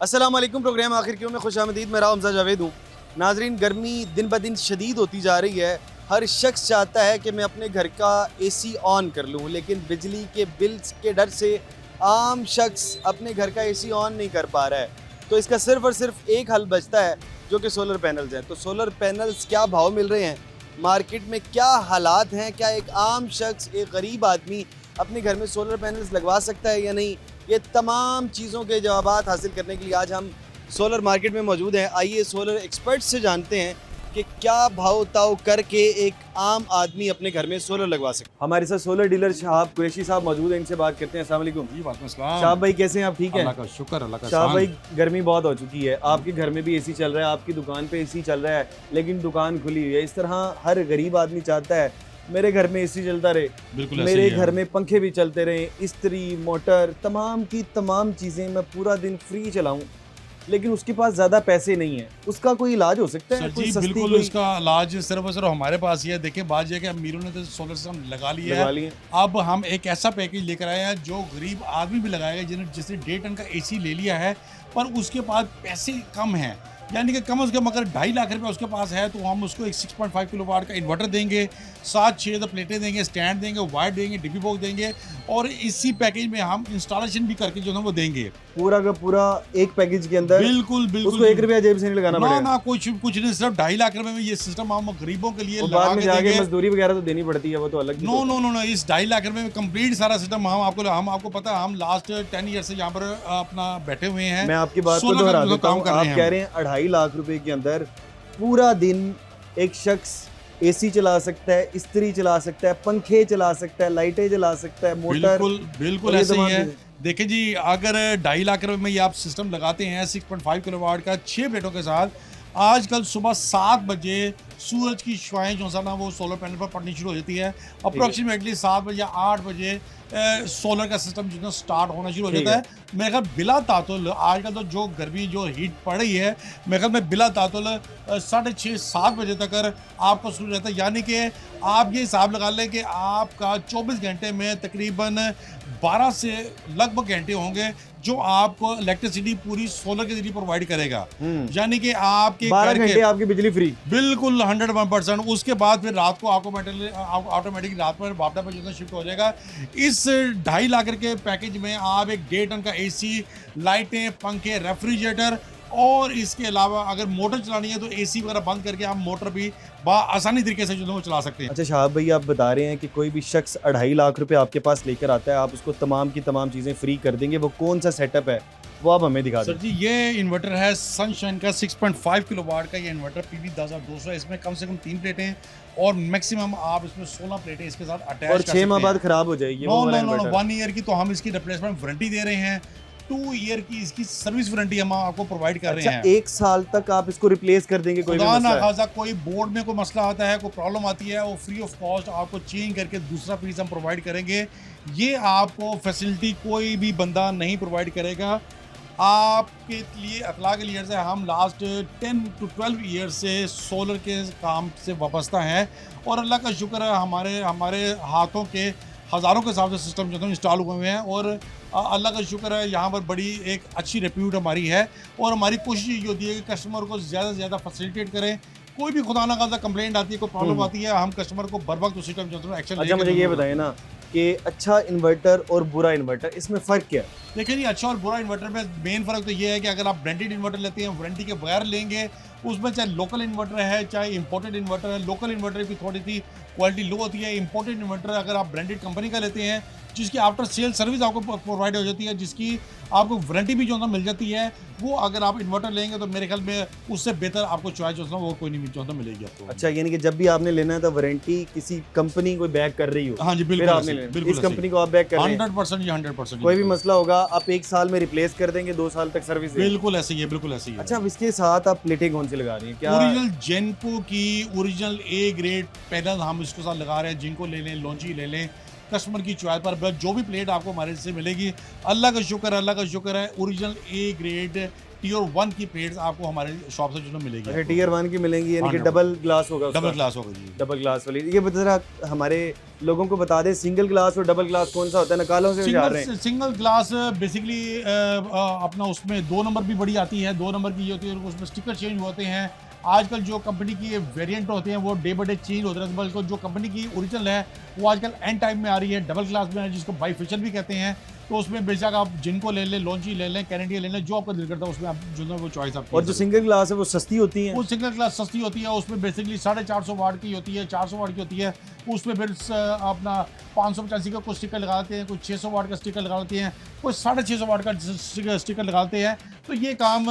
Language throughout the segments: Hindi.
अस्सलाम वालेकुम। प्रोग्राम आखिर क्यों में खुशामदीद। मेरा हमजा जावेद हूँ। नाजरीन, गर्मी दिन ब दिन शदीद होती जा रही है। हर शख्स चाहता है कि मैं अपने घर का एसी ऑन कर लूँ, लेकिन बिजली के बिल्स के डर से आम शख्स अपने घर का एसी ऑन नहीं कर पा रहा है। तो इसका सिर्फ और सिर्फ एक हल बचता है, जो कि सोलर पैनल्स हैं। तो सोलर पैनल्स क्या भाव मिल रहे हैं, मार्केट में क्या हालात हैं, क्या एक आम शख्स, एक गरीब आदमी अपने घर में सोलर पैनल्स लगवा सकता है या नहीं, ये तमाम चीज़ों के जवाब हासिल करने के लिए आज हम सोलर मार्केट में मौजूद हैं। आइए सोलर एक्सपर्ट से जानते हैं कि क्या भाव ताव करके एक आम आदमी अपने घर में सोलर लगवा सकता है। हमारे साथ सोलर डीलर शाहब कुरैशी साहब मौजूद हैं, इनसे बात करते हैं। अस्सलाम वालेकुम। जी वालेकुम अस्सलाम। शाहब भाई कैसे हैं आप? ठीक है, अल्लाह का शुक्र, अल्लाह का शाहब एहसान। भाई, गर्मी बहुत हो चुकी है, आपके घर में भी एसी चल रहा है, आपकी दुकान पे एसी चल रहा है, लेकिन दुकान खुली हुई है। इस तरह हर गरीब आदमी चाहता है मेरे घर में एसी चलता रहे, बिल्कुल ऐसे मेरे ही है। घर में पंखे भी चलते रहे, इस्त्री, मोटर, तमाम की तमाम चीज़ें मैं पूरा दिन फ्री चलाऊं, लेकिन उसके पास ज़्यादा पैसे नहीं है। उसका कोई इलाज हो सकता है? सर कोई जी सस्ती बिल्कुल, कोई इसका इलाज सिर्फ और सिर्फ हमारे पास ही है। देखिए बात यह है कि अमीरों ने तो सोलर सिस्टम लगा लिया लगवा है। लिए? अब हम एक ऐसा पैकेज लेकर आए हैं जो गरीब आदमी भी लगाएगा, जिसने 1.5 टन का एसी ले लिया है, पर उसके पास पैसे कम हैं, यानी कि कम से कम अगर 2.5 लाख रुपए उसके पास है तो हम उसको एक 6.5 किलोवाट का इन्वर्टर देंगे, 7-6 प्लेटें देंगे, स्टैंड देंगे, वायर देंगे, डिब्बी बॉक्स देंगे, और इसी पैकेज में हम इंस्टॉलेशन भी करके जो है वो देंगे। पूरा का पूरा एक पैकेज के अंदर बिल्कुल बिल्कुल। उसको 1 रुपया जेब से नहीं लगाना ना पड़ेगा? ना, कुछ नहीं, सिर्फ 2.5 लाख रुपए में ये सिस्टम हम गरीबों के लिए और लगा बाद में के जाके देंगे। मजदूरी वगैरह तो देनी पड़ती है, वो तो अलग नो नो नो नो, इस 2.5 लाख रुपए में कंप्लीट सारा सिस्टम हम आपको पता है, हम लास्ट 10 ईयर से यहाँ पर अपना बैठे हुए हैं। मैं आपकी बात को सोलर का दोहरा जो देता काम हूँ। कर रहे आप हैं कह हम। रहे हैं 2.5 लाख रुपए के अंदर पूरा दिन एक शख्स एसी चला सकता है, इस्त्री चला सकता है, पंखे चला सकता है, लाइटें जला सकता है, मोटर। बिल्कुल बिल्कुल और ये ऐसे ही तमाम है। चीज़ें। देखिए जी, अगर 2.5 लाख रुपए में ये आप सिस्टम लगाते हैं 6.5 किलोवाट का 6 प्लेटों के साथ, आजकल सुबह 7 बजे सूरज की शुआएं जो है ना वो सोलर पैनल पर पड़नी शुरू हो जाती है। अप्रोक्सीमेटली 7 बजे या 8 बजे सोलर का सिस्टम जो है स्टार्ट होना शुरू हो ठीक जाता है। मेरे ख्याल बिला तातुल आजकल तो जो गर्मी जो हीट पड़ रही है, मेरे ख्याल में बिला तातुल 6:30-7 बजे तक आपका शुरू रहता है। यानी कि आप ये हिसाब लगा लें कि आपका 24 घंटे में तकरीबन 12 से लगभग घंटे होंगे जो आपको इलेक्ट्रिसिटी पूरी सोलर के जरिए प्रोवाइड करेगा। यानी कि आपके 12 घर घंटे के आपकी बिजली फ्री। बिल्कुल 101%। उसके बाद फिर रात को ऑटोमेटिक रात में वापडा पर जो शिफ्ट हो जाएगा। इस 2.5 लाख के पैकेज में आप एक 1.5 टन का एसी, लाइटें, पंखे, रेफ्रिजरेटर, और इसके अलावा अगर मोटर चलानी है तो एसी वगैरह बंद करके आप मोटर भी आसानी तरीके से जो है वो चला सकते हैं। अच्छा शाहब भाई, आप बता रहे हैं कि कोई भी शख्स 2.5 लाख रुपए आपके पास लेकर आता है, आप उसको तमाम की तमाम चीज़ें फ्री कर देंगे। वो कौन सा सेटअप है, वो आप हमें दिखा सर दें। जी, ये इन्वर्टर है सनशाइन का 6.5 किलोवाट का। ये इन्वर्टर PV 10200 है। इसमें कम से कम 3 प्लेटें और मैक्सिमम आप इसमें 16 प्लेटें इसके साथ अटैच और कर 6 माह सकते बाद हैं। खराब हो जाएगी नो वो नो वाला नो नो, इन्वर्टर? 1 ईयर की तो हम इसकी रिप्लेसमेंट वारंटी दे रहे हैं। 2 ईयर की इसकी सर्विस वारंटी हम आपको प्रोवाइड कर रहे अच्छा, हैं। 1 साल तक आप इसको रिप्लेस कर देंगे? कोई भी खुदा ना मसला है? खासा कोई बोर्ड में कोई मसला आता है, कोई प्रॉब्लम आती है, वो फ्री ऑफ कॉस्ट आपको चेंज करके दूसरा पीस हम प्रोवाइड करेंगे। ये आपको फैसिलिटी कोई भी बंदा नहीं प्रोवाइड करेगा। आपके लिए अखलाक लिए से हम लास्ट 10 to 12 ईयर से सोलर के काम से वाबस्ता हैं, और अल्लाह का शुक्र है हमारे हाथों के हज़ारों के हिसाब से सिस्टम जो है इंस्टॉल हुए हुए हैं, और अल्लाह का शुक्र है यहाँ पर बड़ी एक अच्छी रेप्यूट हमारी है। और हमारी कोशिश ये होती है कि कस्टमर को ज़्यादा से ज़्यादा फैसिलिटेट करें। कोई भी खुदा ना खासा कंप्लेंट आती है, कोई प्रॉब्लम आती है, हम कस्टमर को बर वक्त उसी टाइम जो है एक्शन। अच्छा मुझे ये बताइए ना कि अच्छा इन्वर्टर और बुरा इन्वर्टर, इसमें फ़र्क क्या है? देखिए जी, अच्छा और बुरा इन्वर्टर में मेन फ़र्क तो ये है कि अगर आप ब्रांडेड इन्वर्टर लेते हैं, वारंटी के बगैर लेंगे, उसमें चाहे लोकल इन्वर्टर है चाहे इंपोर्टेड इन्वर्टर है, लोकल इन्वर्टर की थोड़ी सी क्वालिटी लो होती है। इंपोर्टेड इन्वर्टर अगर आप ब्रांडेड कंपनी का लेते हैं, जिसकी आफ्टर सेल सर्विस आपको प्रोवाइड हो जाती है, जिसकी आपको वारंटी भी जो है मिल जाती है, वो अगर आप इन्वर्टर लेंगे तो मेरे ख्याल में उससे बेहतर आपको चॉइस जो है वो कोई नहीं जो है मिलेगी आपको। अच्छा, यानी कि जब भी आपने लेना है तो वारंटी किसी कंपनी को बैक कर रही हो? हाँ जी, फिर बिल्कुल आपने ऐसे ही, लेना है। बिल्कुल इस ऐसे कंपनी ही। को आप बैक कर रहे हैं? 100% जी, 100%। कोई भी मसला होगा आप 1 साल में रिप्लेस कर देंगे, 2 साल तक सर्विस देंगे? बिल्कुल ऐसे ही है, बिल्कुल ऐसे ही है। अच्छा, अब इसके साथ आप प्लेटें कौन सी लगा रही हैं? क्या ओरिजिनल जेनको की ओरिजिनल A ग्रेड पैनल हम इसके साथ लगा रहे हैं। जिनको ले लें, लॉन्ची ले लें, कस्टमर की चॉइस पर जो भी प्लेट आपको हमारे से मिलेगी, अल्लाह का शुक्र है ओरिजिनल A ग्रेड टीयर 1 की प्लेट्स आपको हमारे शॉप से जो है मिलेगी। अच्छा, टियर 1 की मिलेंगी, यानी हाँ कि जी, डबल ग्लास होगा उसका? डबल ग्लास होगा जी। डबल ग्लास वाली। ये बता जरा हमारे लोगों को बता दे, सिंगल ग्लास और डबल ग्लास कौन सा होता है? नकालों से जा रहे हैं। सिंगल ग्लास बेसिकली अपना उसमें 2 नंबर भी बड़ी आती है, 2 नंबर की ये होती है, उसमें स्टिकर चेंज होते हैं। आजकल जो कंपनी की वेरिएंट होते हैं वो डे बाय डे चेंज होते हैं, बल्कि जो कंपनी की ओरिजिनल है वो आजकल एंड टाइम में आ रही है, डबल ग्लास में है, जिसको बाईफेशियल भी कहते हैं। तो उसमें बेशक आप जिनको ले लें, लॉन्ची ले लें, कैनेडियन ले लें, जो आपका दिल करता है उसमें आप जो है वो चॉइस आप। और जो सिंगल ग्लास है वो सस्ती होती है? वो सिंगल ग्लास सस्ती होती है, उसमें बेसिकली 450 वाट की होती है, 400 वाट की होती है। उसमें फिर अपना 585 का कुछ स्टिकर लगाते हैं, कुछ 600 वाट का स्टिकर लगाते हैं, कुछ 650 वाट का स्टिकर लगाते हैं। तो ये काम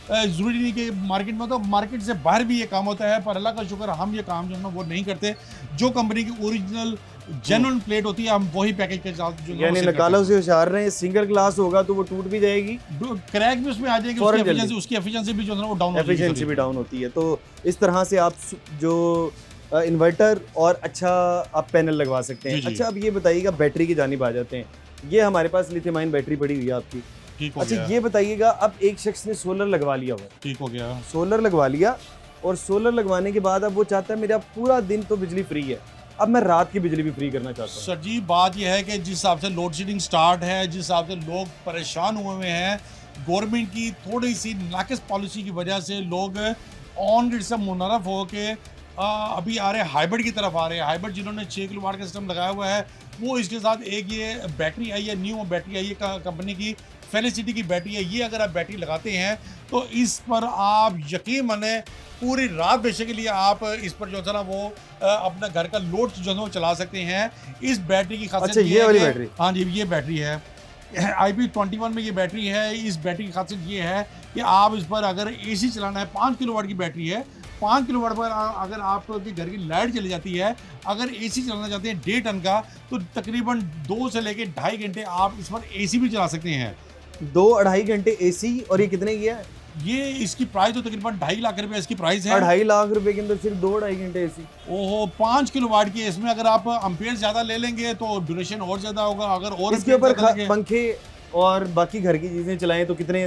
ज़रूरी नहीं कि मार्केट में, तो मार्केट से बाहर भी ये काम होता है, पर अल्लाह का शुक्र हम ये काम जो है ना वो नहीं करते। जो कंपनी की ओरिजिनल जेन्युइन प्लेट होती है हम वही पैकेज के साथ जो यानी नकालों से होशियार रहे हैं, सिंगल ग्लास होगा तो वो टूट भी जाएगी, क्रैक भी उसमें आ जाएगी, उसकी एफिशिएंसी भी जो है ना वो डाउन एफिशिएंसी भी डाउन होती है। तो इस तरह से आप जो इन्वर्टर और अच्छा आप पैनल लगवा सकते हैं। जी, जी। अच्छा, अब ये बताइएगा, बैटरी की जानिब आ जाते हैं। ये हमारे पास लिथियम आयन बैटरी पड़ी हुई है आपकी। ठीक हो अच्छा, गया, ये बताइएगा, अब एक शख्स ने सोलर लगवा लिया हुआ है, ठीक हो गया। सोलर लगवा लिया, और सोलर लगवाने के बाद अब वो चाहता है मेरा पूरा दिन तो बिजली फ्री है, अब मैं रात की बिजली भी फ्री करना चाहता हूँ। सर जी, बात यह है कि जिस हिसाब से लोड शेडिंग स्टार्ट है, जिस हिसाब से लोग परेशान हुए हुए हैं, गवर्नमेंट की थोड़ी सी नाकिस पॉलिसी की वजह से लोग ऑन ग्रिड से मुनरफ हो के अभी आ रहे हैं हाइब्रिड की तरफ आ रहे हैं। हाइब्रिड जिन्होंने 6 किलोवाट का सिस्टम लगाया हुआ है, वो इसके साथ एक ये बैटरी आई है, न्यू बैटरी आई है कंपनी की, फेलिसिटी की बैटरी है। ये अगर आप बैटरी लगाते हैं तो इस पर आप यकीन माने पूरी रात बेशक के लिए आप इस पर जो है ना वो अपना घर का लोड जो है वो चला सकते हैं। इस बैटरी की खासियत अच्छा, ये वाली बैटरी? हाँ जी, ये बैटरी है, IP21 में ये बैटरी है। इस बैटरी की खासियत ये है कि आप इस पर अगर AC चलाना है, 5 किलोवाट की बैटरी है, 5 किलोवाट पर अगर आपके घर की लाइट चली जाती है, अगर AC चलाना चाहते हैं 1.5 टन का, तो तकरीबन 2 से लेके 2.5 घंटे आप इस पर AC भी चला सकते हैं। 2-2.5 घंटे AC, और ये कितने की है? ये इसकी प्राइस तो तकरीबन 2.5 लाख रुपए इसकी प्राइस है। 2.5 लाख रुपए के अंदर सिर्फ 2-2.5 घंटे AC? ओहो, 5 किलोवाट की है। इसमें अगर आप अम्पेयर ज्यादा ले लेंगे तो ड्यूरेशन और ज्यादा होगा। अगर और इसके ऊपर पंखे और बाकी घर की चीजें चलाएं तो कितना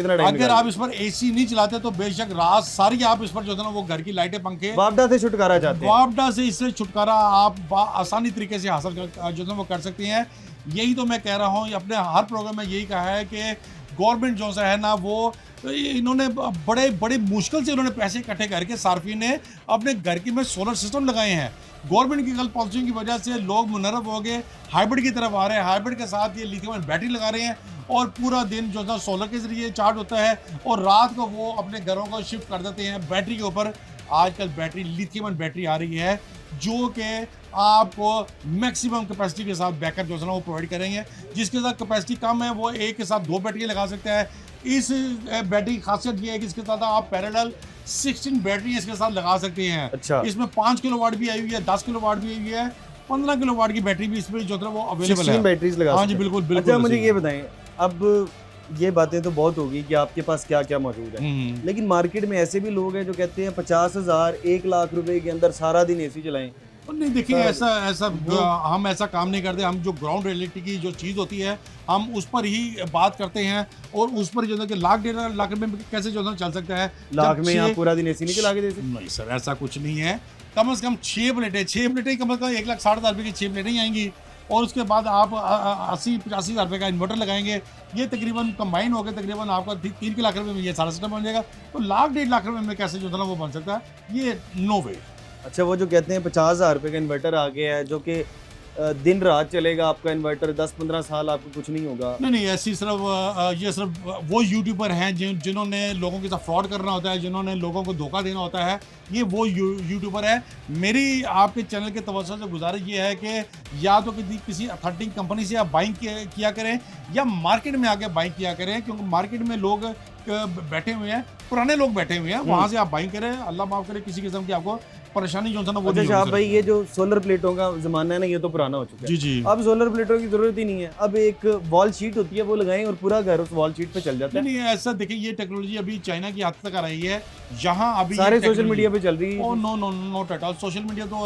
टाइम? अगर आप इस पर AC नहीं चलाते तो बेशक रात सारी आप इस पर जो है ना वो घर की लाइटें, पंखे, वापडा से छुटकारा चाहते हैं? वापडा से इससे छुटकारा आप आसानी तरीके से हासिल जो है वो कर सकते हैं। यही तो मैं कह रहा हूँ, अपने हर प्रोग्राम में यही कहा है कि गवर्नमेंट जो सा है ना वो इन्होंने बड़े बड़े मुश्किल से इन्होंने पैसे इकट्ठे करके सार्फिन ने अपने घर की में सोलर सिस्टम लगाए हैं। गवर्नमेंट की गलत पॉलिसी की वजह से लोग मुनरफ हो गए, हाइब्रिड की तरफ आ रहे हैं, हाइब्रिड के साथ ये लिथियम आयन बैटरी लगा रहे हैं और पूरा दिन जो है सोलर के जरिए चार्ज होता है और रात को वो अपने घरों को शिफ्ट कर देते हैं बैटरी के ऊपर। आजकल बैटरी लिथियम आयन बैटरी आ रही है जो कि आपको मैक्सिमम कैपेसिटी के साथ बैकअप जो है ना वो प्रोवाइड करेंगे। जिसके साथ कैपेसिटी कम है वो एक के साथ 2 बैटरी लगा सकता है। इस बैटरी की खासियत ये है कि इसके साथ आप पैरेलल 16 बैटरी इसके साथ लगा सकते हैं। अच्छा। इसमें 5 किलोवाट भी आई हुई है, 10 किलोवाट भी आई हुई है, 15 किलोवाट की बैटरी भी इसमें जो है वो अवेलेबल है। 16 बैटरीज लगा हाँ जी, सकते हैं। बिल्कुल बिल्कुल। अच्छा, मुझे ये बताएं, अब ये बातें तो बहुत होगी कि आपके पास क्या क्या मौजूद है, लेकिन मार्केट में ऐसे भी लोग हैं जो कहते हैं 50,000 1 लाख रुपए के अंदर सारा दिन AC चलाएं। नहीं, देखिए ऐसा हम ऐसा काम नहीं करते। हम जो ग्राउंड रियलिटी की जो चीज़ होती है हम उस पर ही बात करते हैं और उस पर जो है कि लाख 1.5 लाख रुपए में कैसे जो है चल सकता है। लाख में आप पूरा दिन AC नहीं चला के दे सकते? नहीं सर, ऐसा कुछ नहीं है। कम से कम 6 प्लेटें कम से कम 1,60,000 रुपये की 6 प्लेटें ही आएंगी और उसके बाद आप 80-85 हज़ार रुपये का इन्वर्टर लगाएंगे। ये तकरीबन कंबाइन होकर तकरीबन आपका 3 लाख रुपये में ये सारा सिस्टम बन जाएगा। तो लाख 1.5 लाख रुपये में कैसे जो है वो बन सकता है, ये नो वे। अच्छा, वो जो कहते हैं 50,000 रुपये का इन्वर्टर आ गया है जो कि दिन रात चलेगा आपका इन्वर्टर, 10-15 साल आपको कुछ नहीं होगा। नहीं, ऐसी सिर्फ ये सिर्फ वो यूट्यूबर हैं जिन्होंने लोगों के साथ फ्रॉड करना होता है, जिन्होंने लोगों को धोखा देना होता है, ये वो यूट्यूबर है। मेरी आपके चैनल के तवज्जो से गुजारिश ये है कि या तो किसी अथॉरिटी कंपनी से आप बाइंग किया करें या मार्केट में आके बाइंग किया करें, क्योंकि मार्केट में लोग बैठे हुए हैं, पुराने लोग बैठे हुए हैं, वहाँ से आप बाइंग करें। अल्लाह माफ़ करे किसी किस्म की आपको परेशानी जो है ना वो नहीं अच्छा होगी। भाई, ये जो सोलर प्लेटों का जमाना है ना, ये तो पुराना हो चुका है। जी जी। अब सोलर प्लेटों की जरूरत ही नहीं है, अब एक वॉल शीट होती है वो लगाएं और पूरा घर उस वॉल शीट पे चल जाता है। नहीं, ऐसा देखिए ये टेक्नोलॉजी अभी चाइना की हद तक आ रही है, यहाँ अभी सारे सोशल मीडिया पे चल रही है। Oh no no not at all. Social media तो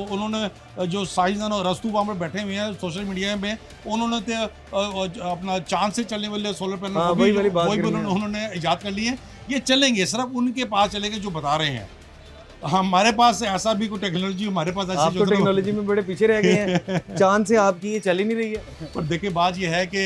उन्होंने जो साइंसदान और रस्तू वहाँ पर बैठे हुए हैं सोशल मीडिया में, उन्होंने तो अपना चांद से चलने वाले सोलर पैनल उन्होंने उन्होंने ईजाद कर लिए हैं, ये चलेंगे, सिर्फ उनके पास चलेंगे जो बता रहे हैं। हमारे पास ऐसा भी कोई टेक्नोलॉजी हमारे पास ऐसी आप तो टेक्नोलॉजी में बड़े पीछे रह गए हैं। चांद से आपकी ये चल ही नहीं रही है। और देखिए बात ये है कि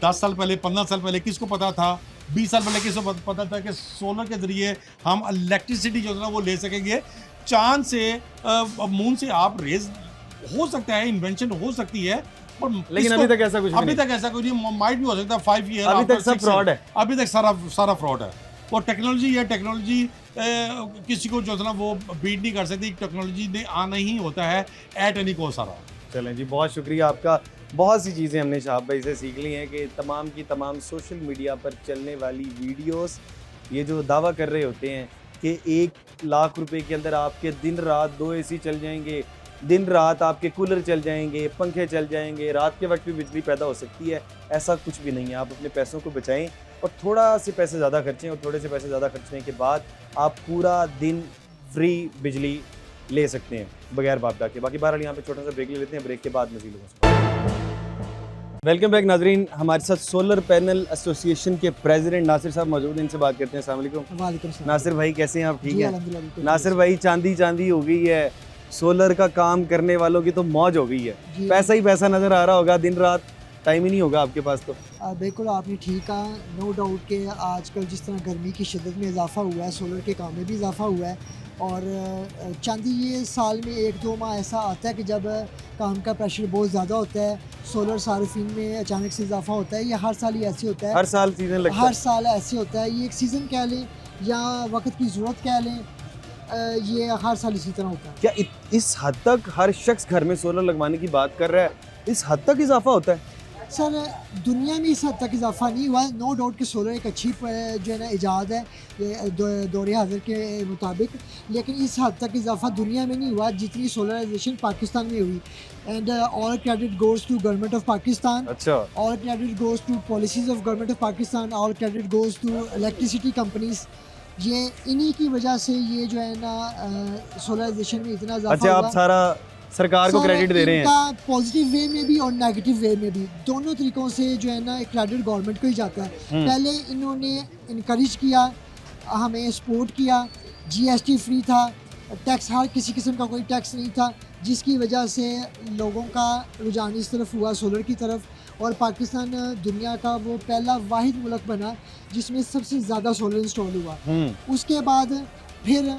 10 साल पहले, 15 साल पहले किसको पता था, 20 साल पहले किसको पता था कि सोलर के ज़रिए हम इलेक्ट्रिसिटी जो है ना वो ले सकेंगे। चांद से मून से आप रेज हो सकता है, इन्वेंशन हो सकती है, पर लेकिन अभी तक ऐसा कुछ भी अभी तक ऐसा कुछ नहीं, माइट भी हो सकता है 5 ईयर, अभी तक सब फ्रॉड है। अभी तक सारा फ्रॉड है। और टेक्नोलॉजी है, टेक्नोलॉजी किसी को जो है ना वो बीट नहीं कर सकती, टेक्नोलॉजी ने आना ही होता है एट एनी कॉस्ट सारा। चलें जी, बहुत शुक्रिया आपका। बहुत सी चीज़ें हमने शाहब भाई से सीख ली हैं कि तमाम की तमाम सोशल मीडिया पर चलने वाली वीडियोस ये जो दावा कर रहे होते हैं कि 1 लाख रुपए के अंदर आपके दिन रात 2 एसी चल जाएंगे, दिन रात आपके कूलर चल जाएंगे, पंखे चल जाएंगे, रात के वक्त भी बिजली पैदा हो सकती है, ऐसा कुछ भी नहीं है। आप अपने पैसों को बचाएं और थोड़ा से पैसे ज़्यादा खर्चें, और थोड़े से पैसे ज़्यादा खर्चने के बाद आप पूरा दिन फ्री बिजली ले सकते हैं बगैर बाप डाके। बाकी बहरहाल यहाँ पे छोटा सा ब्रेक ले लेते हैं, ब्रेक के बाद मज़ीद लोगों। वेलकम बैक नाजरीन, हमारे साथ सोलर पैनल एसोसिएशन के प्रेसिडेंट नासिर साहब मौजूद हैं, इनसे बात करते हैं। अस्सलाम वालेकुम। वालेकुम सलाम। नासिर भाई कैसे हैं आप? ठीक जी, हैं अल्हम्दुलिल्लाह, बिल्कुल नासिर भाई? चांदी चांदी हो गई है, सोलर का काम करने वालों की तो मौज हो गई है, जी। पैसा ही पैसा नज़र आ रहा होगा, दिन रात टाइम ही नहीं होगा आपके पास तो। बिल्कुल आपने ठीक कहा। नो डाउट कि आजकल जिस तरह गर्मी की शिद्दत में इजाफा हुआ है, सोलर के काम में भी इजाफा हुआ है। और चांदी ये साल में 1-2 माह ऐसा आता है कि जब काम का प्रेशर बहुत ज़्यादा होता है, सोलर सार्फिन में अचानक से इजाफा होता है। ये हर साल ही ऐसे होता है, हर साल सीजन लगता हर है। साल ऐसे होता है। ये एक सीज़न कह लें या वक्त की ज़रूरत कह लें, ये हर साल इसी तरह होता है। क्या इस हद तक हर शख्स घर में सोलर लगवाने की बात कर रहा है? इस हद तक इजाफा होता है? सर दुनिया में इस हद तक इजाफा नहीं हुआ। नो डाउट कि सोलर एक अच्छी जो है ना ईजाद है दौरे हाज़िर के मुताबिक, लेकिन इस हद तक इजाफा दुनिया में नहीं हुआ जितनी सोलराइजेशन पाकिस्तान में हुई। And all credit goes to government of Pakistan, अच्छा, all credit goes to policies of government of Pakistan, all credit goes to electricity companies. ये इन्हीं की वजह से ये जो है ना सोलराइजेशन में इतना इजाफा अच्छा, आप हुआ। सारा सरकार को क्रेडिट दे रहे हैं? इनका पॉजिटिव वे में भी और नेगेटिव वे में भी, दोनों तरीकों से जो है ना क्रेडिट गवर्नमेंट को ही जाता है। पहले इन्होंने इनकरेज किया, हमें सपोर्ट किया, जीएसटी फ्री था, टैक्स हर किसी किस्म का कोई टैक्स नहीं था, जिसकी वजह से लोगों का रुझान इस तरफ हुआ सोलर की तरफ। और पाकिस्तान दुनिया का वो पहला वाहिद मुल्क बना जिसमें सबसे ज़्यादा सोलर इंस्टॉल हुआ। उसके बाद फिर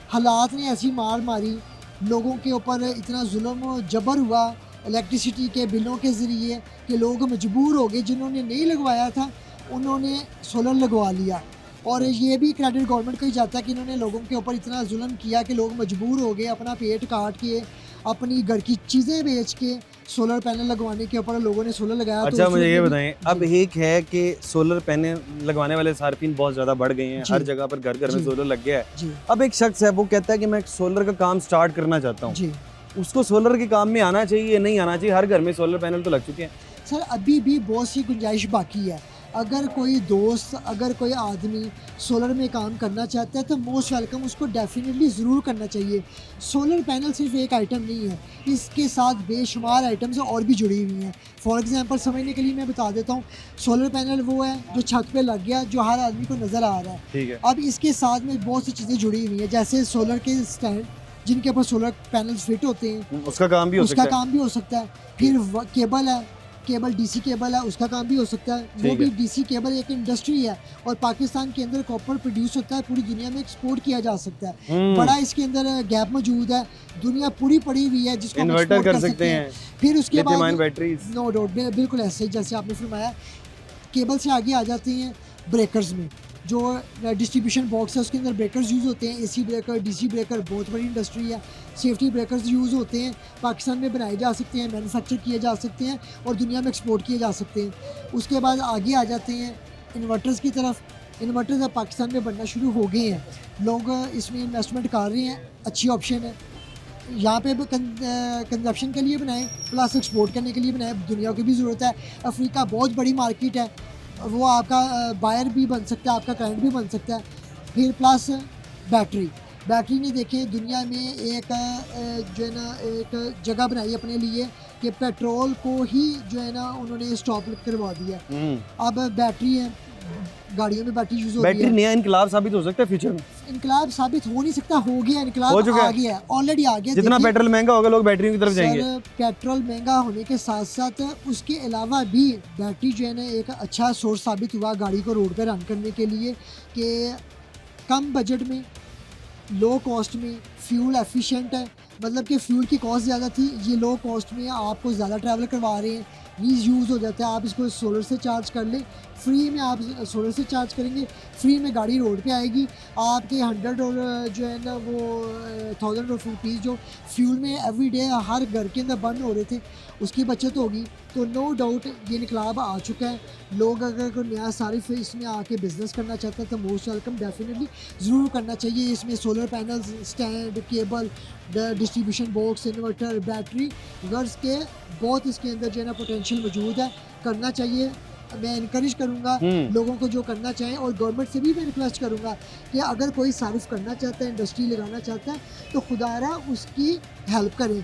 हालात ने ऐसी मार मारी, लोगों के ऊपर इतना जुल्म और जबर हुआ इलेक्ट्रिसिटी के बिलों के ज़रिए कि लोग मजबूर हो गए, जिन्होंने नहीं लगवाया था उन्होंने सोलर लगवा लिया। और ये भी क्रेडिट गवर्नमेंट को ही जाता है कि इन्होंने लोगों के ऊपर इतना जुल्म किया कि लोग मजबूर हो गए अपना पेट काट के, अपनी घर की चीज़ें बेच के सोलर पैनल लगवाने के ऊपर लोगों ने सोलर लगाया। अच्छा, तो मुझे ये उसमें बताएं, अब एक है कि सोलर पैनल लगवाने वाले सार्फिन बहुत ज़्यादा बढ़ गए हैं, जी। हर जगह पर घर घर में जी। सोलर लग गया है। जी अब एक शख्स है वो कहता है कि मैं सोलर का काम स्टार्ट करना चाहता हूँ, जी उसको सोलर के काम में आना चाहिए, नहीं आना चाहिए? हर घर में सोलर पैनल तो लग चुके हैं। सर, अभी भी बहुत सी गुंजाइश बाकी है। अगर कोई दोस्त, अगर कोई आदमी सोलर में काम करना चाहता है तो मोस्ट वेलकम, उसको डेफिनेटली ज़रूर करना चाहिए। सोलर पैनल सिर्फ एक आइटम नहीं है, इसके साथ बेशुमार आइटम्स और भी जुड़ी हुई हैं। फॉर एग्जांपल समझने के लिए मैं बता देता हूँ, सोलर पैनल वो है जो छत पे लग गया, जो हर आदमी को नज़र आ रहा है। ठीक है। अब इसके साथ में बहुत सी चीज़ें जुड़ी हुई हैं, जैसे सोलर के स्टैंड जिनके ऊपर सोलर पैनल्स फिट होते हैं, उसका काम भी हो उसका सकता है। काम भी हो सकता है। फिर केबल है, केबल डीसी केबल है, उसका काम भी हो सकता है। वो ठीक भी है। डीसी केबल एक इंडस्ट्री है और पाकिस्तान के अंदर कॉपर प्रोड्यूस होता है, पूरी दुनिया में एक्सपोर्ट किया जा सकता है। बड़ा इसके अंदर गैप मौजूद है, दुनिया पूरी पड़ी हुई है जिसको हम इन्वर्टर export कर सकते हैं, फिर उसके लिथियम आयन बाद बैटरीज। नो डाउट बिल्कुल ऐसे ही जैसे आपने फरमाया। केबल से आगे आ जाते हैं ब्रेकर्स में, जो डिस्ट्रीब्यूशन बॉक्स है उसके अंदर ब्रेकर्स यूज़ होते हैं। एसी ब्रेकर, डीसी ब्रेकर, बहुत बड़ी इंडस्ट्री है। सेफ्टी ब्रेकर्स यूज़ होते हैं, पाकिस्तान में बनाए जा सकते हैं, मैन्युफैक्चर किए जा सकते हैं और दुनिया में एक्सपोर्ट किए जा सकते हैं। उसके बाद आगे आ जाते हैं इन्वर्टर्स की तरफ। इन्वर्टर्स अब पाकिस्तान में बनना शुरू हो गए हैं, लोग इसमें इन्वेस्टमेंट कर रहे हैं, अच्छी ऑप्शन है। यहाँ पे कंजप्शन के लिए बनाए प्लस एक्सपोर्ट करने के लिए बनाए, दुनिया की भी ज़रूरत है। अफ्रीका बहुत बड़ी मार्केट है, वो आपका बायर भी बन सकता है, आपका क्लाइंट भी बन सकता है। फिर प्लस बैटरी ने देखें दुनिया में एक जो है ना एक जगह बनाई अपने लिए कि पेट्रोल को ही जो है ना उन्होंने स्टॉप करवा दिया। अब बैटरी है, गाड़ियों में बैटरी यूज़ हो रही बैटरी है। नया इनकलाब साबित हो सकता है फ्यूचर में। इनकलाब साबित हो नहीं सकता, हो गया हो इनकलाब, चुका है। आ गया है, ऑलरेडी आ गया। जितना देखिए, पेट्रोल महंगा होगा लोग बैटरियों की तरफ जाएंगे। सर पेट्रोल महंगा होने के साथ साथ उसके अलावा भी बैटरी जो है ना एक अच्छा सोर्स साबित हुआ गाड़ी को रोड पे रन करने के लिए, कि कम बजट में, लो कॉस्ट में, फ्यूल एफिशिएंट है। मतलब कि फ्यूल की कॉस्ट ज़्यादा थी, ये लो कॉस्ट में आपको ज़्यादा ट्रैवल करवा रहे हैं, यूज़ हो जाता है। आप इसको सोलर से चार्ज कर लें, फ्री में आप सोलर से चार्ज करेंगे, फ्री में गाड़ी रोड पे आएगी। आपके 100 और जो है ना वो 1000 रुपीज़ जो फ्यूल में एवरी डे हर घर के अंदर बर्न हो रहे थे, उसकी बचत होगी। तो नो डाउट ये इनकलाब आ चुका है। लोग अगर कोई नया सारिफ इसमें आके बिज़नेस करना चाहता है तो मोस्ट वेलकम, डेफिनेटली ज़रूर करना चाहिए। इसमें solar panels, stand, cable, distribution box, inverter, battery, girls के बहुत इसके अंदर जो है ना पोटेंशियल मौजूद है, करना चाहिए। मैं इनकरेज करूँगा लोगों को जो करना चाहें, और गवर्नमेंट से भी मैं रिक्वेस्ट करूँगा कि अगर कोई सारिफ करना चाहता है, इंडस्ट्री लगाना चाहता है, तो खुदारा उसकी हेल्प करें।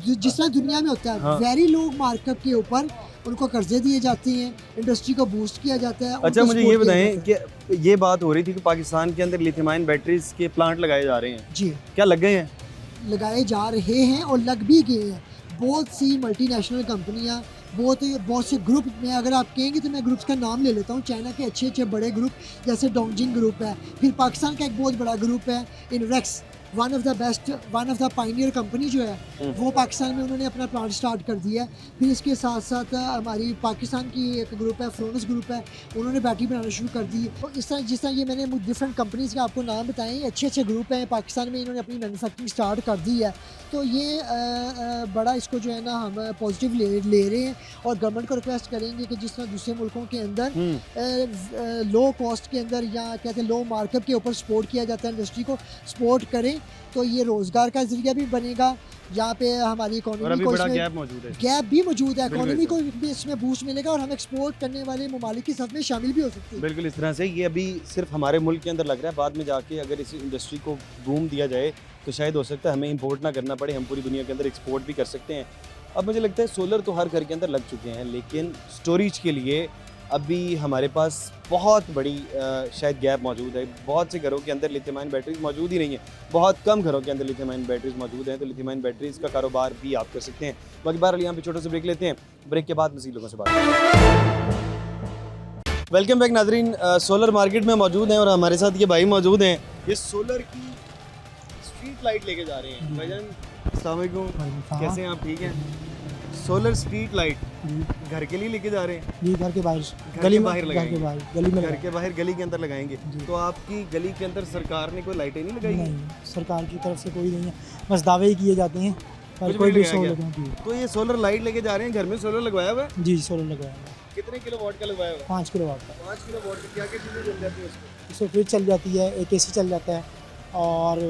जिस तरह दुनिया में होता है, हाँ। वेरी लोग मार्कअप के ऊपर उनको कर्जे दिए जाते हैं, इंडस्ट्री को बूस्ट किया जाता है। अच्छा, उनको मुझे support ये किया बताएं जाता है। कि ये बात हो रही थी कि पाकिस्तान के अंदर लिथियम आयन बैटरीज के प्लांट लगाए जा रहे हैं, जी क्या लग गए हैं? लगाए जा रहे हैं और लग भी गए हैं। बहुत सी मल्टीनेशनल कंपनियां, बहुत से ग्रुप में, अगर आप कहेंगे तो मैं ग्रुप्स का नाम ले लेता हूँ। चाइना के अच्छे अच्छे बड़े ग्रुप जैसे डोंगजिंग ग्रुप है, फिर पाकिस्तान का एक बहुत बड़ा ग्रुप है Inverex, one of the best, one of the pioneer company जो है वो पाकिस्तान में उन्होंने अपना प्लांट स्टार्ट कर दिया है। फिर इसके साथ साथ हमारी पाकिस्तान की एक ग्रुप है, फ्रोनस ग्रुप है, उन्होंने बैटरी बनाना शुरू कर दी। तो इस तरह जिस तरह ये मैंने डिफरेंट कंपनीज़ के आपको नाम बताए, ये अच्छे अच्छे ग्रुप हैं पाकिस्तान में, इन्होंने अपनी मैन्युफैक्चरिंग स्टार्ट कर दी है। तो ये बड़ा इसको जो है ना हम पॉजिटिव ले रहे हैं, और गवर्नमेंट को रिक्वेस्ट करेंगे कि जिस तरह दूसरे मुल्कों के अंदर लो कॉस्ट के अंदर या कहते हैं लो मार्कअप के ऊपर सपोर्ट किया जाता है, इंडस्ट्री को सपोर्ट करें, तो ये रोज़गार का जरिया भी बनेगा। यहाँ पे हमारी और इकोनॉमी अभी को बड़ा इसमें गैप मौजूद है। गैप भी मौजूद है, बिल्कुल इकोनॉमी को भी इसमें बूस्ट मिलेगा, और हम एक्सपोर्ट करने वाले ममालिक के साथ में शामिल भी हो सकते हैं। बिल्कुल इस तरह से ये अभी सिर्फ हमारे मुल्क के अंदर लग रहा है, बाद में जाके अगर इस इंडस्ट्री को बूम दिया जाए तो शायद हो सकता है हमें इंपोर्ट ना करना पड़े, हम पूरी दुनिया के अंदर एक्सपोर्ट भी कर सकते हैं। अब मुझे लगता है सोलर तो हर घर के अंदर लग चुके हैं, लेकिन स्टोरेज के लिए अभी हमारे पास बहुत बड़ी शायद गैप मौजूद है। बहुत से घरों के अंदर लिथियम आयन बैटरीज मौजूद ही नहीं है, बहुत कम घरों के अंदर लिथियम आयन बैटरीज मौजूद हैं। तो लिथियम आयन बैटरीज का कारोबार भी आप कर सकते हैं। बाकी बहरहाल यहाँ पे छोटा सा ब्रेक लेते हैं, ब्रेक के बाद मज़ीद लोगों से बात। वेलकम बैक नाजरीन, सोलर मार्केट में मौजूद हैं और हमारे साथ ये भाई मौजूद हैं। ये सोलर की स्ट्रीट लाइट लेके जा रहे हैं। भाईजान अस्सलाम वालेकुम, कैसे हैं आप? ठीक हैं। सोलर स्ट्रीट लाइट घर के लिए लेके जा रहे हैं? जी, घर के बाहर, घर गली के में, बाहर घर लगाएंगे? के बाहर, गली में घर के बाहर गली के अंदर लगाएंगे। जी। तो आपकी गली के अंदर सरकार ने कोई लाइटें नहीं लगाई? नहीं, सरकार की तरफ से कोई नहीं है, बस दावे ही किए जाते हैं, पर कुछ कोई भी भी लगाया सोलर गया? नहीं। तो ये सोलर लाइट लेके जा रहे हैं, घर में सोलर लगवाया हुआ है? जी, सोलर लगवाया है, कितने किलोवाट का लगवाया हुआ है? 5 किलोवाट का। 5 किलोवाट की क्या क्या चीज़ें जल जाती है उसमें? इससे फ्रिज चल जाती है, एक एसी चल जाता है, और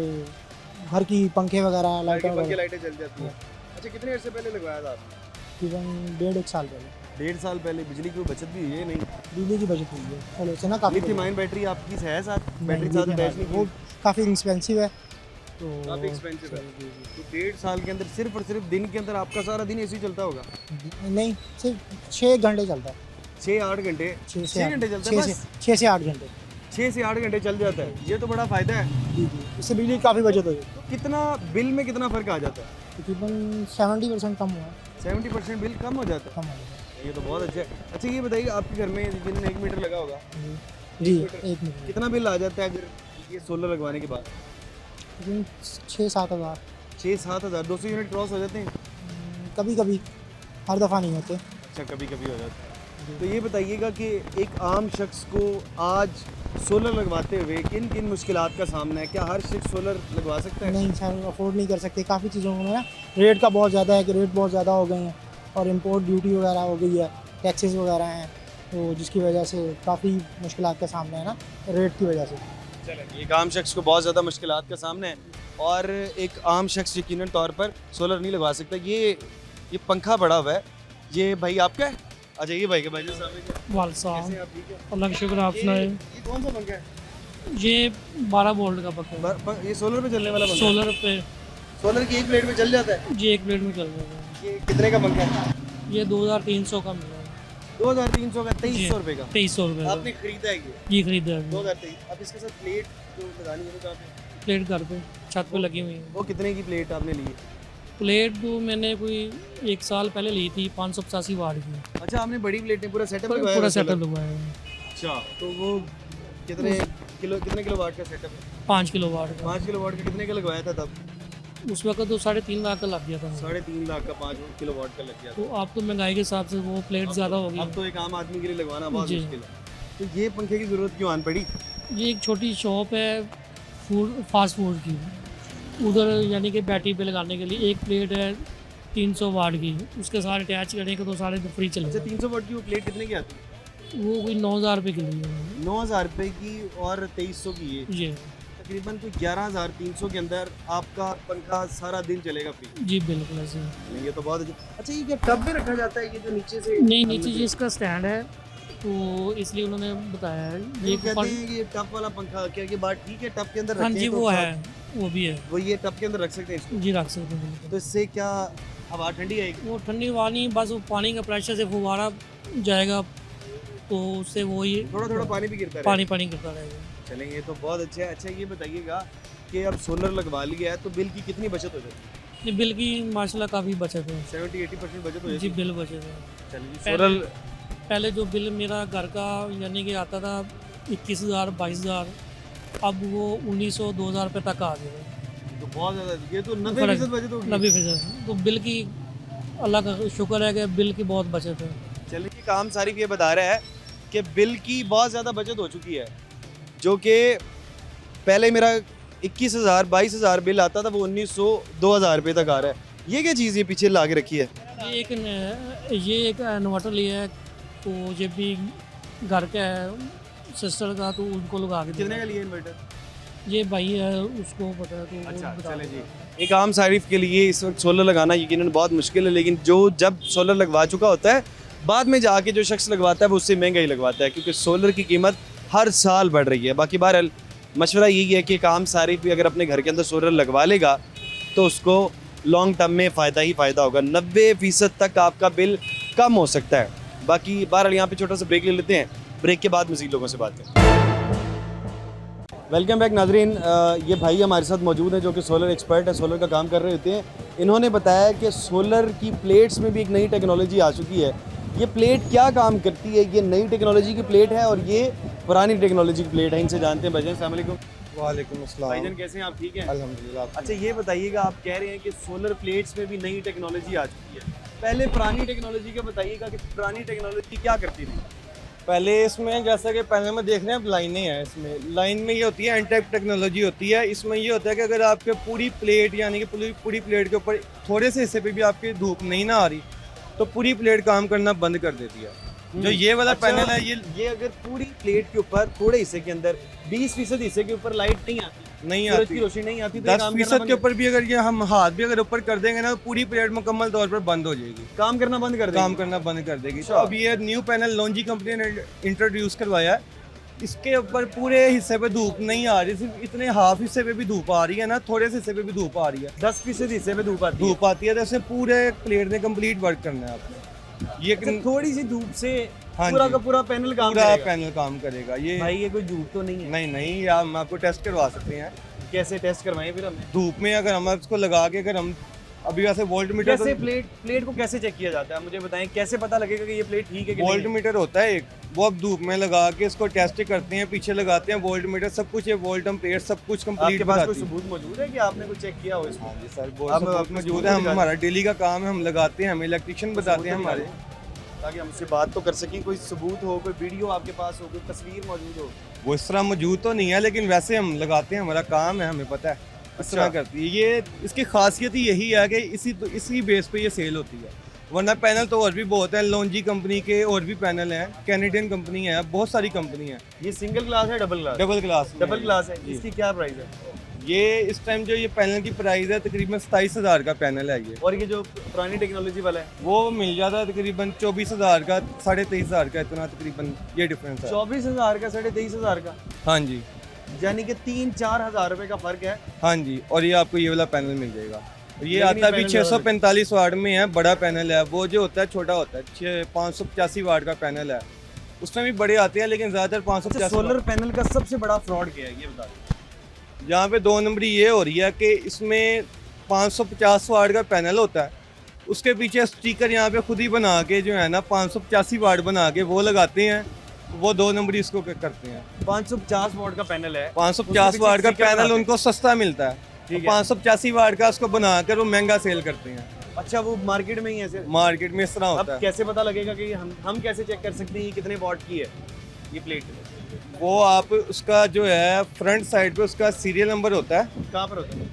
घर की पंखे वगैरह, लाइटें पंखे वगैरह। लाइटें जल जाती हैं। अच्छा, कितने अर्से पहले लगवाया था आपने? तकरीबन 1.5 साल पहले 1.5 साल पहले। बिजली की बचत भी हुई है? नहीं। बिजली की बचत हुई है सोलर से ना, काफ़ी। लिथियम आयन बैटरी आपकी है साथ? बैटरी साथ अटैच नहीं वो की? काफ़ी एक्सपेंसिव है, तो काफ़ी एक्सपेंसिव है। जी, जी, तो 1.5 साल के अंदर सिर्फ और सिर्फ दिन के अंदर आपका सारा दिन एसी चलता होगा? जी। नहीं, सिर्फ 6 घंटे चलता है, 6-8 घंटे? 6 घंटे चलता है बस? 6 से 8 घंटे। 6 से 8 घंटे चल जाता है, ये तो बड़ा फ़ायदा है। जी जी, इससे बिजली की काफ़ी बचत हो जाती तो कितना बिल में कितना फ़र्क आ जाता है? है, तकरीबन 70% कम हुआ है, 70% बिल कम हो जाता कम हो गया है, ये तो बहुत अच्छा है। अच्छा, ये बताइए आपके घर में दिन 1 मीटर लगा होगा, है। जी, 1 मिनट, कितना बिल आ जाता है अगर ये सोलर लगवाने के बाद? 6-7 हज़ार, 6-7 हज़ार। 200 यूनिट क्रॉस हो जाते हैं? कभी कभी, हर दफ़ा नहीं होते। अच्छा, कभी कभी हो जाता है। तो ये बताइएगा कि एक आम शख्स को आज सोलर लगवाते हुए किन किन मुश्किलात का सामना है? क्या हर शख्स सोलर लगवा सकता है? नहीं सर, अफोर्ड नहीं कर सकते, काफ़ी चीज़ों में ना रेट का बहुत ज़्यादा है, कि रेट बहुत ज़्यादा हो गए हैं, और इम्पोर्ट ड्यूटी वगैरह हो गई है, टैक्सेस वगैरह हैं, तो जिसकी वजह से काफ़ी मुश्किलात का सामना है ना, रेट की वजह से। चलें, एक आम शख्स को बहुत ज़्यादा मुश्किलात का सामना है, और एक आम शख्स यकीनन तौर पर सोलर नहीं लगवा सकता। ये पंखा पड़ा हुआ है, ये भाई आपका है? अच्छा, ये भाई के भाई साहब वाल कैसे साहब, हैं आप? ठीक है। अल्लाह का शुक्र, आप सुनाए। ये कौन सा पंखा है? ये 12 वोल्ट का पक्का है, ये सोलर पे चलने वाला पंखा है? सोलर पे सोलर की एक प्लेट में चल जाता है? जी 1 प्लेट में चल रहा है। ये कितने का पंखा है? ये 2300 का मिला है। 2300 का, जी। 2300 रुपए का 2300 रुपये आपने खरीदा है ये ये खरीदा है 2023। अब इसके साथ प्लेट जो लगानी है वो कहाँ पे? प्लेट घर पे छत पे लगी हुई है वो कितने की प्लेट आपने ली है? प्लेट तो मैंने कोई 1 साल पहले ली थी 585 वाट की अच्छा, आपने बड़ी प्लेटें पूरा सेटअप लगवाया पूरा है सेटअप सोलर? लगवाया है अच्छा, तो वो कितने किलो वाट का सेटअप है? 5 किलो वाट का 5 किलो वाट का कितने का लगवाया था तब? उस वक्त तो 3.5 लाख का लग गया था मुझे। 3.5 लाख का 5 किलो वाट का लग गया था। तो अब तो महंगाई के हिसाब से वो प्लेट ज़्यादा हो अब गई तो एक आम आदमी के लिए लगवाना बहुत जी। मुश्किल है। तो ये पंखे की जरूरत क्यों आन पड़ी? ये एक छोटी शॉप है फास्ट फूड की, उधर यानी कि बैटरी पे लगाने के लिए एक प्लेट है 300 वाट की, उसके साथ अटैच करने के तो सारे फ्री अच्छा, चलेगा। 300 वाट की वो प्लेट कितने की आती है? वो कोई 9,000 रुपये की ली है 9,000 रुपए की और 2300 की ये ये तकरीबन कोई 11,300 के अंदर आपका पंखा सारा दिन चलेगा फ्री। जी बिल्कुल ऐसे। नहीं, ये तो बहुत अच्छा। ये क्या टब में रखा जाता है ये जो नीचे से? नहीं नीचे जी इसका स्टैंड है तो इसलिए उन्होंने बताया है ये ये कहते हैं कि ये टब वाला पंखा, क्या ये बात ठीक है? टब के अंदर हाँ रखें जी तो वो है वो भी है वो ये टब के अंदर रख सकते हैं इसको? जी रख सकते हैं बिल्कुल। तो इससे क्या हवा ठंडी आएगी? वो ठंडी हवा नहीं, बस वो पानी का प्रेशर से फुवारा जाएगा तो उससे वो ये थोड़ा थोड़ा पानी भी गिरता है? पानी पानी करता रहेगा। चलें, ये तो बहुत अच्छा है। अच्छा, ये बताइएगा कि अब सोलर लगवा लिया है तो बिल की कितनी बचत हो जाती है? ये बिल की माशाल्लाह काफ़ी बचत है 70-80% बचत हो जाती जी है? बिल बचत है। चलिए जी, पहले- सोलर पहले जो बिल मेरा घर का यानी कि आता था 21,000 22,000, अब वो 1,900 2,000 रुपये तक आ गया है। तो बहुत ज़्यादा, ये तो फर्क- 90% बचत होगी। 90%। तो बिल की अल्लाह का शुक्र है कि बिल की बहुत बचत है। चलिए, काम सारिफ ये बता रहा है कि बिल की बहुत ज़्यादा बचत हो चुकी है, जो कि पहले मेरा 21,000 22,000 बिल आता था, वो 1,900 2,000 रुपये तक आ रहा है। ये क्या चीज़ ये पीछे ला के रखी है? ये एक इन्वर्टर लिया है तो ये भी घर का है सिस्टर का, तो उनको लगा के कितने दिया। का लिए इन्वर्टर? ये भाई है उसको पता है तो वो अच्छा, बता चले देगा। जी। एक आम सारिफ के लिए इस वक्त सोलर लगाना यकीनन बहुत मुश्किल है, लेकिन जो जब सोलर लगवा चुका होता है बाद में जाके जो शख्स लगवाता है वो उससे महंगा ही लगवाता है, क्योंकि सोलर की कीमत हर साल बढ़ रही है। बाकी बहरहाल मशवरा यही है कि एक आम सारिफ भी अगर अपने घर के अंदर सोलर लगवा लेगा तो उसको लॉन्ग टर्म में फ़ायदा ही फ़ायदा होगा। 90% तक आपका बिल कम हो सकता है। बाकी बहरहाल यहाँ पे छोटा सा ब्रेक ले लेते हैं, ब्रेक के बाद मज़ीद लोगों से बात करें। वेलकम बैक नाजरीन। ये भाई हमारे साथ मौजूद हैं जो कि सोलर एक्सपर्ट है, सोलर का काम कर रहे होते हैं। इन्होंने बताया कि सोलर की प्लेट्स में भी एक नई टेक्नोलॉजी आ चुकी है। ये प्लेट क्या काम करती है? ये नई टेक्नोलॉजी की प्लेट है और ये पुरानी टेक्नोलॉजी की प्लेट है। इनसे जानते हैं। भाईजान अस्सलाम वालेकुम। वालेकुम अस्सलाम। भाईजान कैसे हैं आप? ठीक हैं? अल्हम्दुलिल्लाह। अच्छा, ये बताइएगा, आप कह रहे हैं कि सोलर प्लेट्स में भी नई टेक्नोलॉजी आ चुकी है। पहले पुरानी टेक्नोलॉजी का बताइएगा कि पुरानी टेक्नोलॉजी क्या करती थी? पहले इसमें जैसा कि पैनल में देख रहे हैं, अब लाइनें हैं। इसमें लाइन में ये होती है एंटाइप टेक्नोलॉजी होती है। इसमें ये होता है कि अगर आपके पूरी प्लेट यानी कि पूरी प्लेट के ऊपर थोड़े से हिस्से पे भी आपकी धूप नहीं ना आ रही तो पूरी प्लेट काम करना बंद कर देती है। जो ये वाला अच्छा, पैनल है ये अगर पूरी प्लेट के ऊपर थोड़े हिस्से के अंदर 20% हिस्से के ऊपर लाइट नहीं आती, नहीं सूरज आती, की रोशनी नहीं आती, तो ये काम करना 10% के बंद- ऊपर भी अगर ये हम हाथ भी अगर ऊपर कर देंगे ना तो पूरी प्लेट मुकम्मल तौर पर बंद हो जाएगी, काम करना बंद कर काम देगी। करना बंद कर देगी। तो अच्छा। अब ये न्यू पैनल लॉन्जी कंपनी ने इंट्रोड्यूस करवाया है। इसके ऊपर पूरे हिस्से पे धूप नहीं आ रही, सिर्फ इतने हाफ हिस्से पे भी धूप आ रही है ना, थोड़े से हिस्से पे भी धूप आ रही है। 10% हिस्से में धूप आती है। धूप आती है तो इसमें पूरे प्लेट ने कंप्लीट वर्क करना है आपने। ये अच्छा, थोड़ी सी धूप से हाँ पूरा जी। का पूरा पैनल काम पूरा करेगा। पैनल काम करेगा। ये भाई ये कोई झूठ तो नहीं है? नहीं आप हम आपको टेस्ट करवा सकते हैं। कैसे टेस्ट करवाएं फिर हमने? धूप में अगर हम इसको लगा के अगर हम अभी वैसे वोल्ट मीटर कैसे प्लेट को कैसे चेक किया जाता है? मुझे बताएं, कैसे पता लगेगा कि ये प्लेट ठीक है कि वोल्ट नहीं? मीटर होता है एक, वो अब धूप में लगा के इसको टेस्ट करते हैं, पीछे लगाते हैं वोल्ट मीटर, सब कुछ ये वोल्ट एम्पेयर सब कुछ कंप्लीट आपके पास कोई बताती है। सबूत मौजूद है कि आपने कुछ चेक किया हो इसको? हाँ जी सर, आप बहुत सबूत अपने मौजूद सबूत है। हम दिखा हमारा डेली का काम है, हम लगाते हैं, हमें इलेक्ट्रिशियन बताते हैं हमारे। ताकि हम उससे बात तो कर सकें। कोई सबूत हो, कोई वीडियो आपके पास हो, कोई तस्वीर मौजूद हो? वो इस तरह मौजूद तो नहीं है लेकिन वैसे हम लगाते हैं, हमारा काम है, हमें पता है इस तरह अच्छा। करती है। ये इसकी खासियत ही यही है कि इसी बेस पे ये सेल होती है, वरना पैनल तो और भी बहुत है। लॉन्जी कंपनी के और भी पैनल हैं, कैनेडियन कंपनी है, बहुत सारी कंपनी है। ये सिंगल ग्लास है, डबल ग्लास? डबल ग्लास में डबल ग्लास है। जी। इसकी क्या प्राइस है? ये इस टाइम जो ये पैनल की प्राइस है तकरीबन 27,000 का पैनल है ये। और ये जो पुरानी टेक्नोलॉजी वाला है? वो मिल जाता है तकरीबन 24,000 का, 23,500 का, इतना तकरीबन ये डिफरेंस है। 24,000 का, 23,500 का, हाँ जी, यानी कि 3-4 हज़ार रुपए का फर्क है। हाँ जी। और ये आपको ये वाला पैनल मिल जाएगा। ये लेकिन आता भी पैनल ज़्यादा 645 वाट में है, बड़ा पैनल है। वो जो होता है छोटा होता है, 585 वाट का पैनल है। उसमें भी बड़े आते हैं लेकिन ज़्यादातर 585 सोलर पैनल का सबसे बड़ा फ्रॉड क्या है ये बता दो। यहाँ पे 2 नंबरी ये हो रही है कि इसमें 550 वाट का पैनल होता है, उसके पीछे स्टिकर यहाँ पे खुद ही बना के जो है ना 585 वाट बना के वो लगाते हैं, वो 2 नंबरी इसको करते हैं। 550 वॉट का पैनल है, 550 उसके वाट का पीछे sticker पैनल लगाते उनको सस्ता मिलता है, ठीक है। 585 वाट का उसको बनाकर वो महंगा सेल करते हैं। अच्छा वो मार्केट में ही है सिर्फ। मार्केट में इस तरह अब होता है। कैसे पता लगेगा कि हम कैसे चेक कर सकते हैं ये कितने वॉट की है ये प्लेट? वो आप उसका जो है फ्रंट साइड पे उसका सीरियल नंबर होता है, कहाँ पर होता है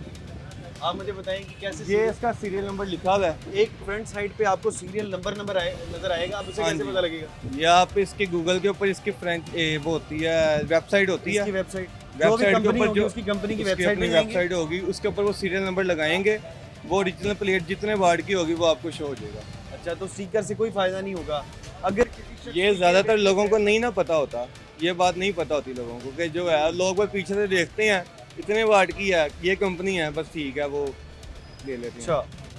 आप मुझे बताएं कि कैसे ये इसका सीरियल नंबर लिखा हुआ है। एक फ्रंट साइड पे आपको सीरियल नंबर नजर आएगा, आप उसे हाँ कैसे जी। पता लगेगा? ये आप इसके गूगल के ऊपर इसकी वो होती है, वेबसाइट होती है, इसकी वेबसाइट जो भी वेबसाइट के कंपनी ऊपर होगी जो उसकी कंपनी की उसकी वेबसाइट अपनी में जाएंगे। वेबसाइट होगी, उसके ऊपर वो सीरियल नंबर लगाएंगे, वो ओरिजिनल प्लेट जितने वाट की होगी वो आपको शो हो जाएगा। अच्छा तो स्टिकर से कोई फायदा नहीं होगा अगर ये ज़्यादातर लोगों को नहीं ना पता होता, ये बात नहीं पता होती लोगों को कि जो है लोग वो पीछे से देखते हैं इतने वाट की है, ये कंपनी है, बस ठीक है वो ले लेते हैं। अच्छा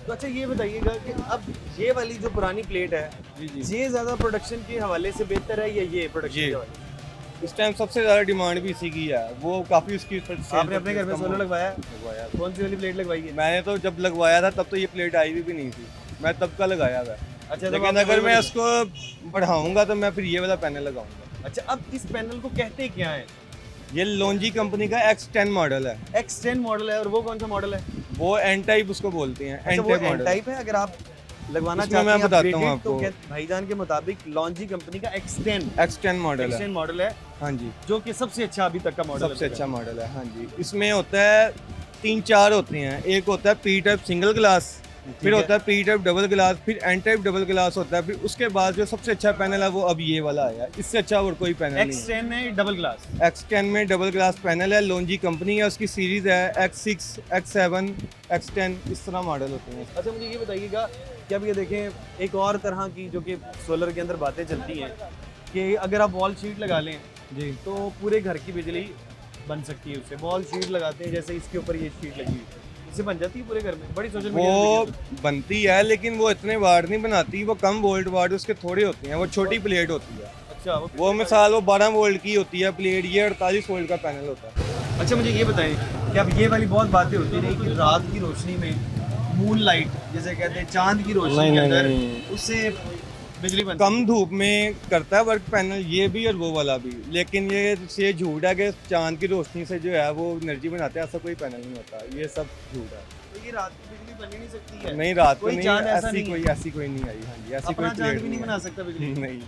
तो अच्छा ये बताइएगा कि अब ये वाली जो पुरानी प्लेट है जी जी। ये ज्यादा प्रोडक्शन के हवाले से बेहतर है या ये प्रोडक्शन जी। के हवाले से? इस टाइम सबसे ज़्यादा डिमांड भी इसी की है, वो काफ़ी उसकी आपने अपने घर में सोलर लगवाया है? लगवाया। कौन सी वाली प्लेट लगवाई है? मैंने तो जब लगवाया था तब तो ये प्लेट आई भी नहीं थी, मैं तब का लगाया हुआ है। अच्छा तो लेकिन आपने अगर वही मैं वाली- उसको बढ़ाऊंगा तो मैं फिर ये वाला पैनल लगाऊंगा। अच्छा अब इस पैनल को कहते क्या है? ये लोंजी कंपनी का X10 मॉडल है, X10 मॉडल है और वो कौन सा मॉडल है? वो एन टाइप उसको बोलते हैं, अच्छा एन वो टाइप एन मॉडल। टाइप है। अगर आप लगवाना इसमें चाहते मैं हैं बताता हूँ upgraded, तो आपको। भाईजान के मुताबिक लॉन्जी कंपनी का X10 X10 मॉडल है, मॉडल है हाँ जी, जो कि सबसे अच्छा अभी तक का मॉडल सबसे अच्छा मॉडल है, हाँ जी। इसमें होता है 3-4 होते हैं, एक होता है पी टाइप सिंगल ग्लास, फिर होता है पी टाइप डबल ग्लास, फिर एन टाइप डबल ग्लास होता है, फिर उसके बाद जो सबसे अच्छा पैनल है वो अब ये वाला आया, इससे अच्छा और कोई पैनल नहीं है। X10 है डबल ग्लास। X10 में डबल ग्लास पैनल है, लोंजी कंपनी है, उसकी सीरीज है X6, X7, X10, इस तरह मॉडल होते हैं। अच्छा मुझे ये बताइएगा कि अब ये देखें एक और तरह की जो कि सोलर के अंदर बातें चलती हैं कि अगर आप वॉल शीट लगा लें जी। तो पूरे घर की बिजली बन सकती है उससे। वॉल शीट लगाते हैं जैसे इसके ऊपर ये शीट लगी हुई है, इससे बन जाती है पूरे घर में। बड़ी सोशल मीडिया वो पे देखी बनती है लेकिन वो इतने वाट नहीं बनाती, वो कम वोल्ट वाट उसके थोड़े होते हैं, वो छोटी प्लेट होती है। है। अच्छा वो मिसाल वो 12 वोल्ट की होती है प्लेट, ये 48 वोल्ट का पैनल होता है। अच्छा मुझे ये बताएं कि अब ये वाली बहुत बातें होती रही कि रात की रोशनी में मून लाइट जैसे कहते हैं चांद की रोशनी नहीं, के नहीं, अंदर नहीं। उससे बिजली बनती कम धूप में करता है वर्क पैनल, ये भी और वो वाला भी, लेकिन ये झूठ है कि चांद की रोशनी से जो है वो एनर्जी बनाते हैं, ऐसा कोई पैनल नहीं होता, ये सब झूठ है। तो ये रात की बिजली बन ही नहीं सकती है। नहीं, रात को कोई नहीं, चांद ऐसा ऐसी नहीं कोई है। ऐसी कोई नहीं आई, हाँ जी, ऐसी कोई अपना चांद प्लेट भी नहीं है। बना सकता बिजली। नहीं,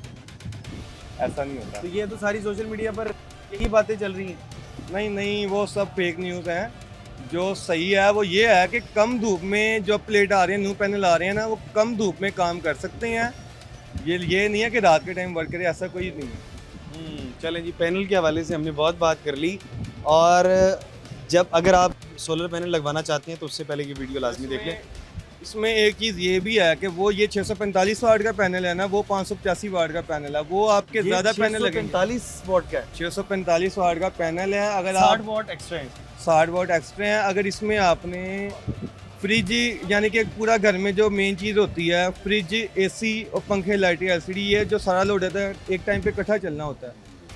ऐसा नहीं होता। तो ये तो सारी सोशल मीडिया पर यही बातें चल रही हैं। नहीं नहीं, वो सब फेक न्यूज़ हैं। जो सही है वो ये है कि कम धूप में जो प्लेट आ रहे हैं, न्यू पैनल आ रहे हैं ना, वो कम धूप में काम कर सकते हैं। ये नहीं है कि रात के टाइम वर्क करे, ऐसा कोई नहीं है। चलें जी, पैनल के हवाले से हमने बहुत बात कर ली। और जब अगर आप सोलर पैनल लगवाना चाहते हैं तो उससे पहले की वीडियो लाजमी देख लें। इसमें एक चीज़ ये भी है कि वो ये 645 वाट का पैनल है ना, वो 585 वाट का पैनल है, वो आपके ज़्यादा पैनल लगेंगे। 45 वॉट का है, 645 वाट का पैनल है, अगर 60 आप वॉट एक्स्ट्रा है। 60 वाट एक्स्ट्रा है। अगर इसमें आपने फ्रिज यानी कि पूरा घर में जो मेन चीज़ होती है, फ्रिज, एसी और पंखे, लाइटें, एलसीडी, ये जो सारा लोड होता है एक टाइम पे इकट्ठा चलना होता है,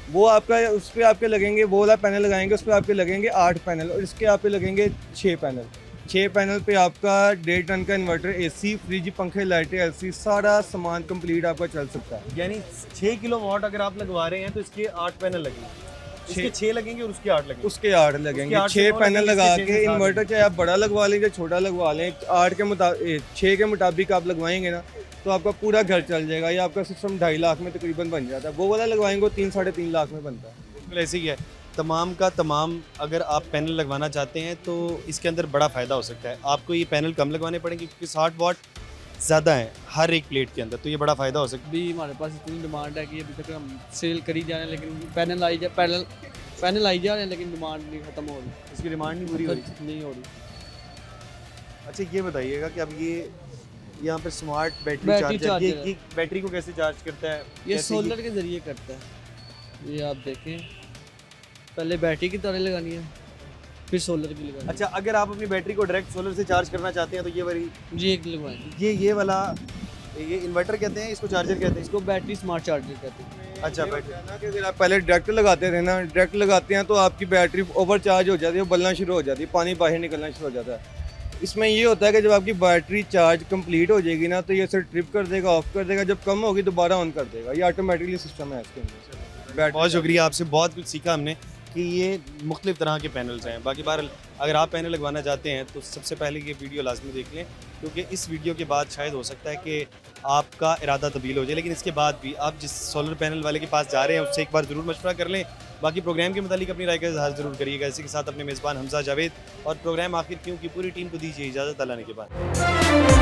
वो आपका उस पर आपके लगेंगे, वो वाला पैनल लगाएंगे, उस पर आपके लगेंगे 8 पैनल और इसके आप पे लगेंगे 6 पैनल। 6 पैनल पे आपका 1.5 टन का इन्वर्टर, एसी, फ्रिज, पंखे, लाइटें, एलसी, सारा सामान कंप्लीट आपका चल सकता है। यानी 6 किलो वॉट अगर आप लगवा रहे हैं तो इसके 8 पैनल लगेंगे, इसके 6 लगेंगे और उसके 8 लगेंगे। उसके 8 लगेंगे, 8 से 6 9 पैनल लगेंगे, लगा इसके 6 के से 7 इन्वर्टर चाहे आप बड़ा लगवा लें या छोटा लगवा लें, 8 के मुताबिक 6 के मुताबिक आप लगवाएंगे ना तो आपका पूरा घर चल जाएगा। ये आपका सिस्टम 2.5 लाख में तकरीबन बन जाता है। वो वाला लगवाएंगे 3-3.5 लाख में बनता है। बिल्कुल ऐसे ही है। तमाम का तमाम अगर आप पैनल लगवाना चाहते हैं तो इसके अंदर बड़ा फ़ायदा हो सकता है। आपको ये पैनल कम लगवाने पड़ेंगे क्योंकि 60 वॉट ज़्यादा है हर एक प्लेट के अंदर, तो ये बड़ा फ़ायदा हो सकता है। अभी हमारे पास इतनी डिमांड है कि अभी तक हम सेल करी जा रहे हैं, लेकिन पैनल आई जा रहे हैं लेकिन डिमांड नहीं ख़त्म हो रही, इसकी डिमांड नहीं पूरी हो रही। नहीं हो रही। अच्छा ये बताइएगा कि अब ये यहाँ पे smart battery battery charger, charger ये बैटरी को कैसे चार्ज करता है? ये कैसे सोलर के ज़रिए करता है। ये आप देखें, पहले बैटरी की तारें लगानी है, फिर सोलर की लगा अच्छा, अगर आप अपनी बैटरी को डायरेक्ट सोलर से चार्ज करना चाहते हैं तो ये वाली, जी एक लगवाएंगे। ये वाला, ये इन्वर्टर कहते हैं इसको, चार्जर कहते हैं इसको बैटरी स्मार्ट चार्जर कहते हैं। इसको। अच्छा, ये बैटरी। होता है ना कि अगर आप पहले डायरेक्ट लगाते थे ना, डायरेक्ट लगाते हैं तो आपकी बैटरी ओवर चार्ज हो जाती है, बलना शुरू हो जाती है, पानी बाहर निकलना शुरू हो जाता है। इसमें ये होता है कि जब आपकी बैटरी चार्ज कंप्लीट हो जाएगी ना तो ये सिर्फ ट्रिप कर देगा, ऑफ कर देगा, जब कम होगी दोबारा ऑन कर देगा। ये ऑटोमेटिकली सिस्टम है इसके अंदर। बहुत शुक्रिया, आपसे बहुत कुछ सीखा हमने कि ये मुख्तलिफ तरह के पैनल्स हैं। बाकी बार अगर आप पैनल लगवाना चाहते हैं तो सबसे पहले ये वीडियो लाजमी देख लें, क्योंकि इस वीडियो के बाद शायद हो सकता है कि आपका इरादा तब्दील हो जाए। लेकिन इसके बाद भी आप जिस सोलर पैनल वाले के पास जा रहे हैं उससे एक बार ज़रूर मशवरा कर लें। बाकी प्रोग्राम के मुतालिक अपनी राय का इज़हार ज़रूर करिएगा। इसी के साथ अपने मेज़बान हमजा जावेद और प्रोग्राम आखिर क्यों की पूरी टीम को दीजिए इजाज़त। अल्लाह ने के बाद।